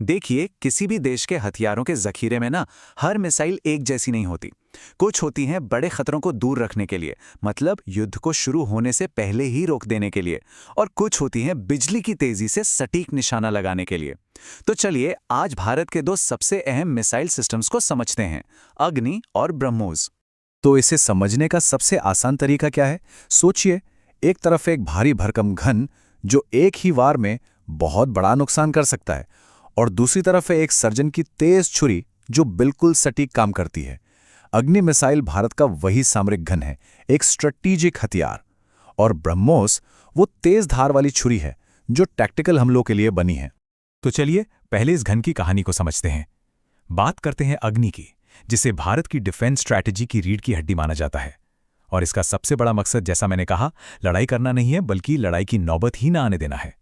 देखिए, किसी भी देश के हथियारों के जखीरे में ना हर मिसाइल एक जैसी नहीं होती। कुछ होती हैं बड़े खतरों को दूर रखने के लिए, मतलब युद्ध को शुरू होने से पहले ही रोक देने के लिए, और कुछ होती हैं बिजली की तेजी से सटीक निशाना लगाने के लिए। तो चलिए आज भारत के दो सबसे अहम मिसाइल सिस्टम्स को समझते हैं, अग्नि और ब्रह्मोस। तो इसे समझने का सबसे आसान तरीका क्या है? सोचिए, एक तरफ एक भारी भरकम घन जो एक ही वार में बहुत बड़ा नुकसान कर सकता है, और दूसरी तरफ है एक सर्जन की तेज छुरी जो बिल्कुल सटीक काम करती है। अग्नि मिसाइल भारत का वही सामरिक घन है, एक स्ट्रेटेजिक हथियार। और ब्रह्मोस वो तेज धार वाली छुरी है जो टैक्टिकल हमलों के लिए बनी है। तो चलिए पहले इस घन की कहानी को समझते हैं। बात करते हैं अग्नि की, जिसे भारत की डिफेंस स्ट्रैटेजी की रीढ़ की हड्डी माना जाता है। और इसका सबसे बड़ा मकसद, जैसा मैंने कहा, लड़ाई करना नहीं है, बल्कि लड़ाई की नौबत ही ना आने देना है।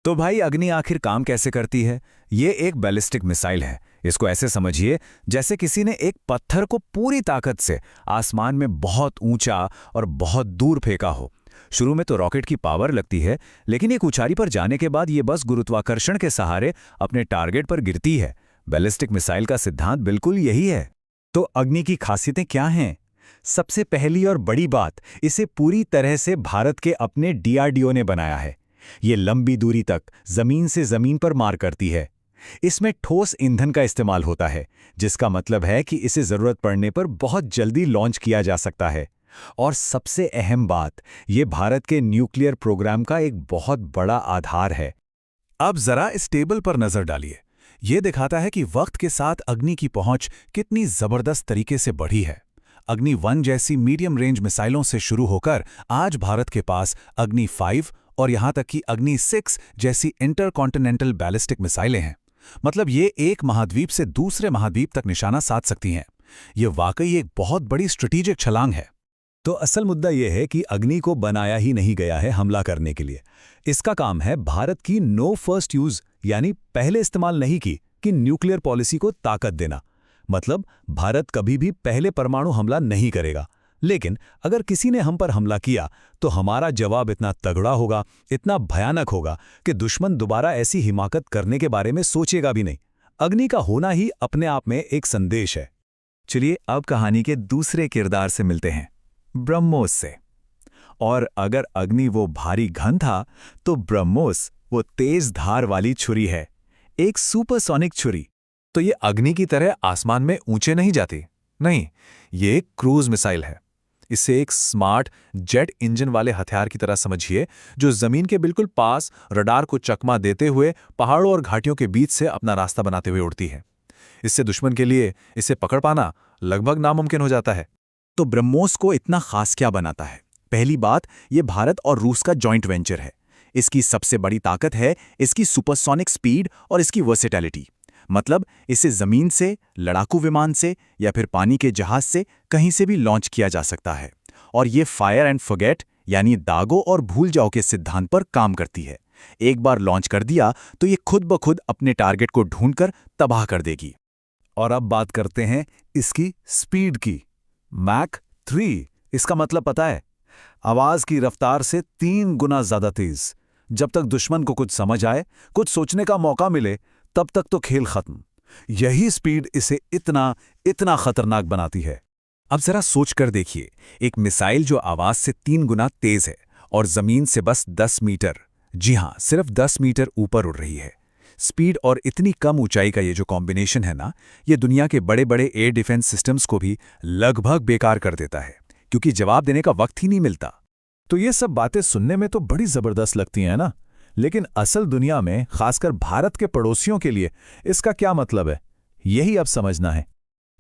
तो भाई, अग्नि आखिर काम कैसे करती है? ये एक बैलिस्टिक मिसाइल है। इसको ऐसे समझिए जैसे किसी ने एक पत्थर को पूरी ताकत से आसमान में बहुत ऊंचा और बहुत दूर फेंका हो। शुरू में तो रॉकेट की पावर लगती है, लेकिन एक ऊंचाई पर जाने के बाद ये बस गुरुत्वाकर्षण के सहारे अपने टारगेट पर गिरती है। बैलिस्टिक मिसाइल का सिद्धांत बिल्कुल यही है। तो अग्नि की खासियतें क्या हैं? सबसे पहली और बड़ी बात, इसे पूरी तरह से भारत के अपने डीआरडीओ ने बनाया है। ये लंबी दूरी तक जमीन से जमीन पर मार करती है। इसमें ठोस ईंधन का इस्तेमाल होता है, जिसका मतलब है कि इसे जरूरत पड़ने पर बहुत जल्दी लॉन्च किया जा सकता है। और सबसे अहम बात, ये भारत के न्यूक्लियर प्रोग्राम का एक बहुत बड़ा आधार है। अब जरा इस टेबल पर नजर डालिए। ये दिखाता है कि वक्त के साथ अग्नि की पहुंच कितनी जबरदस्त तरीके से बढ़ी है। अग्नि 1 जैसी मीडियम रेंज मिसाइलों से शुरू होकर आज भारत के पास अग्नि 5 और यहां तक कि अग्नि 6 जैसी इंटरकॉन्टिनेंटल बैलिस्टिक मिसाइलें हैं। मतलब ये एक महाद्वीप से दूसरे महाद्वीप तक निशाना साध सकती हैं। ये वाकई एक बहुत बड़ी स्ट्रेटेजिक छलांग है। तो असल मुद्दा यह है कि अग्नि को बनाया ही नहीं गया है हमला करने के लिए। इसका काम है भारत की नो फर्स्ट यूज, यानी पहले इस्तेमाल नहीं की न्यूक्लियर पॉलिसी को ताकत देना। मतलब भारत कभी भी पहले परमाणु हमला नहीं करेगा, लेकिन अगर किसी ने हम पर हमला किया तो हमारा जवाब इतना तगड़ा होगा, इतना भयानक होगा कि दुश्मन दोबारा ऐसी हिमाकत करने के बारे में सोचेगा भी नहीं। अग्नि का होना ही अपने आप में एक संदेश है। चलिए अब कहानी के दूसरे किरदार से मिलते हैं, ब्रह्मोस से। और अगर अग्नि वो भारी घन था, तो ब्रह्मोस वो तेज धार वाली छुरी है, एक सुपरसोनिक छुरी। तो ये अग्नि की तरह आसमान में ऊंचे नहीं जाती, नहीं, ये एक क्रूज मिसाइल है। इसे एक स्मार्ट जेट इंजन वाले हथियार की तरह समझिए, जो जमीन के बिल्कुल पास रडार को चकमा देते हुए पहाड़ों और घाटियों के बीच से अपना रास्ता बनाते हुए उड़ती है। इससे दुश्मन के लिए इसे पकड़ पाना लगभग नामुमकिन हो जाता है। तो ब्रह्मोस को इतना खास क्या बनाता है? पहली बात, ये भारत और रूस का जॉइंट वेंचर है। इसकी सबसे बड़ी ताकत है इसकी सुपरसोनिक स्पीड और इसकी वर्सेटैलिटी। मतलब इसे जमीन से, लड़ाकू विमान से या फिर पानी के जहाज से कहीं से भी लॉन्च किया जा सकता है। और ये फायर एंड फॉरगेट, यानी दागो और भूल जाओ के सिद्धांत पर काम करती है। एक बार लॉन्च कर दिया तो ये खुद ब खुद अपने टारगेट को ढूंढकर तबाह कर देगी। और अब बात करते हैं इसकी स्पीड की। मैक 3, इसका मतलब पता है? आवाज की रफ्तार से 3 गुना ज्यादा तेज। जब तक दुश्मन को कुछ समझ आए, कुछ सोचने का मौका मिले, तब तक तो खेल खत्म। यही स्पीड इसे इतना खतरनाक बनाती है। अब जरा सोच कर देखिए, एक मिसाइल जो आवाज से 3 गुना तेज है और जमीन से बस 10 मीटर, जी हां, सिर्फ 10 मीटर ऊपर उड़ रही है। स्पीड और इतनी कम ऊंचाई का ये जो कॉम्बिनेशन है ना, ये दुनिया के बड़े बड़े एयर डिफेंस सिस्टम्स को भी लगभग बेकार कर देता है, क्योंकि जवाब देने का वक्त ही नहीं मिलता। तो ये सब बातें सुनने में तो बड़ी जबरदस्त लगती हैं ना, लेकिन असल दुनिया में, खासकर भारत के पड़ोसियों के लिए इसका क्या मतलब है, यही अब समझना है।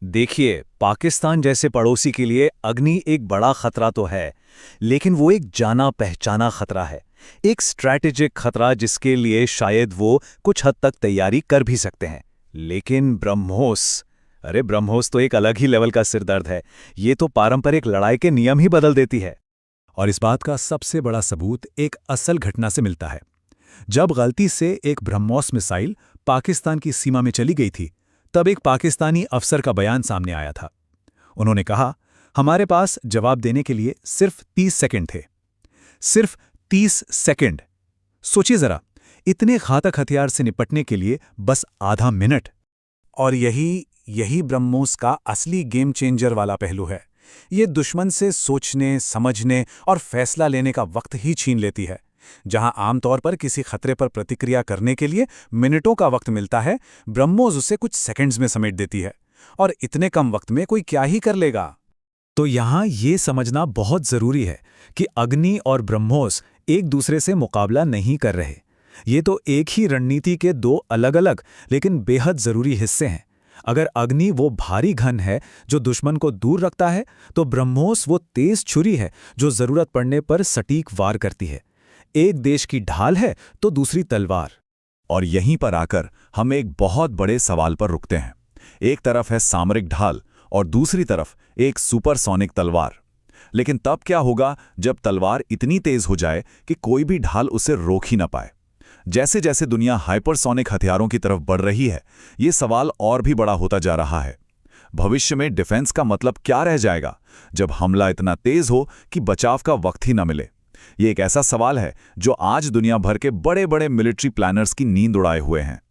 देखिए, पाकिस्तान जैसे पड़ोसी के लिए अग्नि एक बड़ा खतरा तो है, लेकिन वो एक जाना पहचाना खतरा है, एक स्ट्रैटेजिक खतरा जिसके लिए शायद वो कुछ हद तक तैयारी कर भी सकते हैं। लेकिन ब्रह्मोस, अरे ब्रह्मोस तो एक अलग ही लेवल का सिरदर्द है। ये तो पारंपरिक लड़ाई के नियम ही बदल देती है। और इस बात का सबसे बड़ा सबूत एक असल घटना से मिलता है। जब गलती से एक ब्रह्मोस मिसाइल पाकिस्तान की सीमा में चली गई थी, तब एक पाकिस्तानी अफसर का बयान सामने आया था। उन्होंने कहा, हमारे पास जवाब देने के लिए सिर्फ 30 सेकंड थे। सिर्फ 30 सेकंड। सोचिए जरा, इतने घातक हथियार से निपटने के लिए बस आधा मिनट। और यही ब्रह्मोस का असली गेम चेंजर वाला पहलू है। ये दुश्मन से सोचने, समझने और फैसला लेने का वक्त ही छीन लेती है। जहां आमतौर पर किसी खतरे पर प्रतिक्रिया करने के लिए मिनटों का वक्त मिलता है, ब्रह्मोस उसे कुछ सेकंड्स में समेट देती है। और इतने कम वक्त में कोई क्या ही कर लेगा। तो यहाँ ये समझना बहुत जरूरी है कि अग्नि और ब्रह्मोस एक दूसरे से मुकाबला नहीं कर रहे। ये तो एक ही रणनीति के दो अलग-अलग लेकिन बेहद जरूरी हिस्से हैं। अगर अग्नि वो भारी घन है जो दुश्मन को दूर रखता है, तो ब्रह्मोस वो तेज छुरी है जो जरूरत पड़ने पर सटीक वार करती है। एक देश की ढाल है तो दूसरी तलवार। और यहीं पर आकर हम एक बहुत बड़े सवाल पर रुकते हैं। एक तरफ है सामरिक ढाल और दूसरी तरफ एक सुपरसोनिक तलवार। लेकिन तब क्या होगा जब तलवार इतनी तेज हो जाए कि कोई भी ढाल उसे रोक ही ना पाए? जैसे जैसे दुनिया हाइपरसोनिक हथियारों की तरफ बढ़ रही है, ये सवाल और भी बड़ा होता जा रहा है। भविष्य में डिफेंस का मतलब क्या रह जाएगा जब हमला इतना तेज हो कि बचाव का वक्त ही न मिले? ये एक ऐसा सवाल है जो आज दुनिया भर के बड़े बड़े मिलिट्री प्लानर्स की नींद उड़ाए हुए हैं।